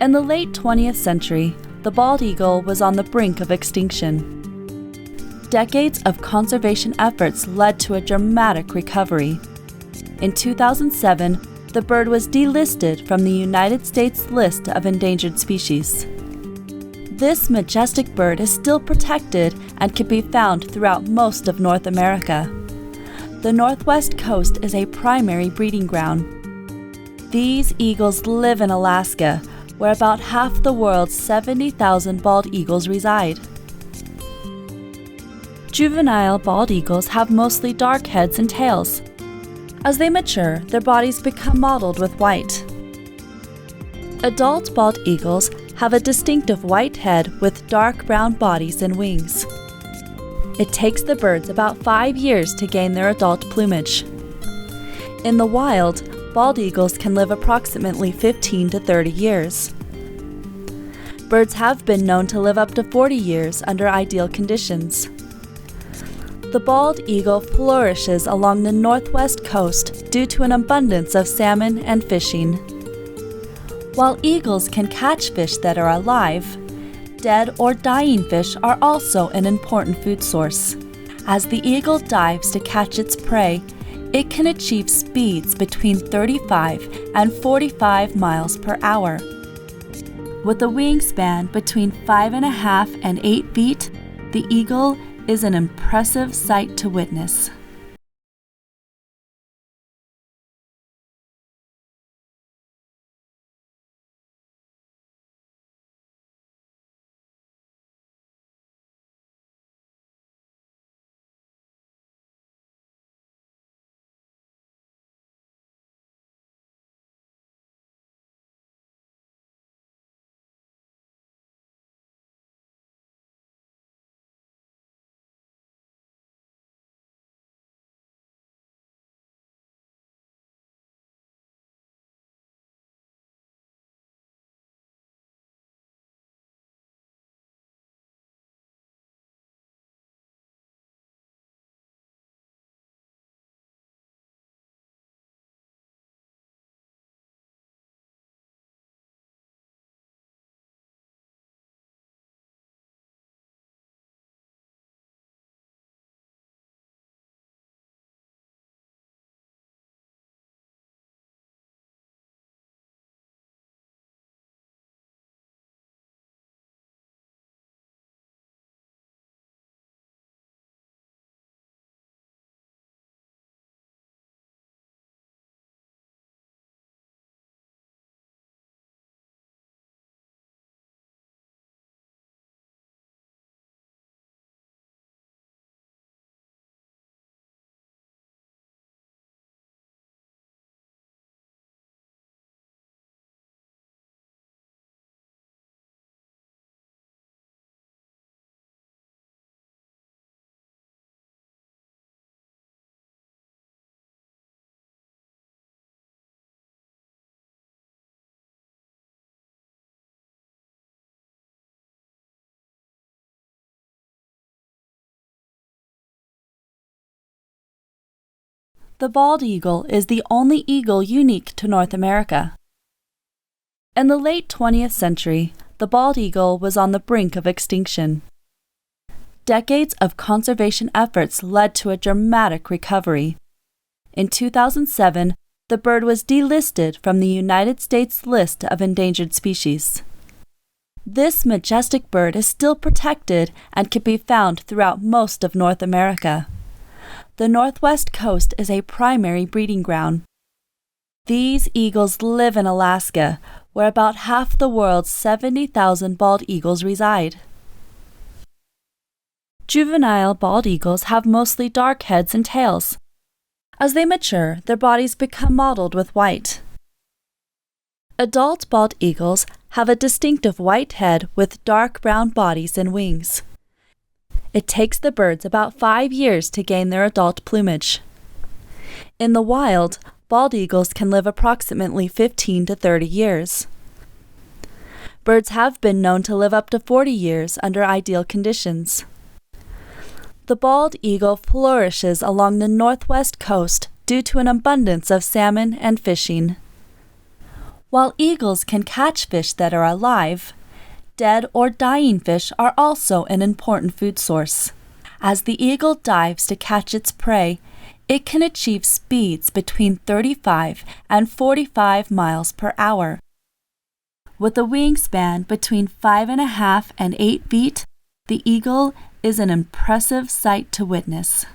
In the late 20th century, the bald eagle was on the brink of extinction. Decades of conservation efforts led to a dramatic recovery. In 2007, the bird was delisted from the United States list of endangered species. This majestic bird is still protected and can be found throughout most of North America. The Northwest coast is a primary breeding ground. These eagles live in Alaska, where about half the world's 70,000 bald eagles reside. Juvenile bald eagles have mostly dark heads and tails. As they mature, their bodies become mottled with white. Adult bald eagles have a distinctive white head with dark brown bodies and wings. It takes the birds about 5 years to gain their adult plumage. In the wild, bald eagles can live approximately 15 to 30 years. Birds have been known to live up to 40 years under ideal conditions. The bald eagle flourishes along the northwest coast due to an abundance of salmon and fishing. While eagles can catch fish that are alive, dead or dying fish are also an important food source. As the eagle dives to catch its prey, it can achieve speeds between 35 and 45 miles per hour. With a wingspan between 5.5 and 8 feet, the eagle is an impressive sight to witness. The bald eagle is the only eagle unique to North America. In the late 20th century, the bald eagle was on the brink of extinction. Decades of conservation efforts led to a dramatic recovery. In 2007, the bird was delisted from the United States list of endangered species. This majestic bird is still protected and can be found throughout most of North America. The Northwest coast is a primary breeding ground. These eagles live in Alaska, where about half the world's 70,000 bald eagles reside. Juvenile bald eagles have mostly dark heads and tails. As they mature, their bodies become mottled with white. Adult bald eagles have a distinctive white head with dark brown bodies and wings. It takes the birds about 5 years to gain their adult plumage. In the wild, bald eagles can live approximately 15 to 30 years. Birds have been known to live up to 40 years under ideal conditions. The bald eagle flourishes along the northwest coast due to an abundance of salmon and fishing. While eagles can catch fish that are alive, dead or dying fish are also an important food source. As the eagle dives to catch its prey, it can achieve speeds between 35 and 45 miles per hour. With a wingspan between 5.5 and 8 feet, the eagle is an impressive sight to witness.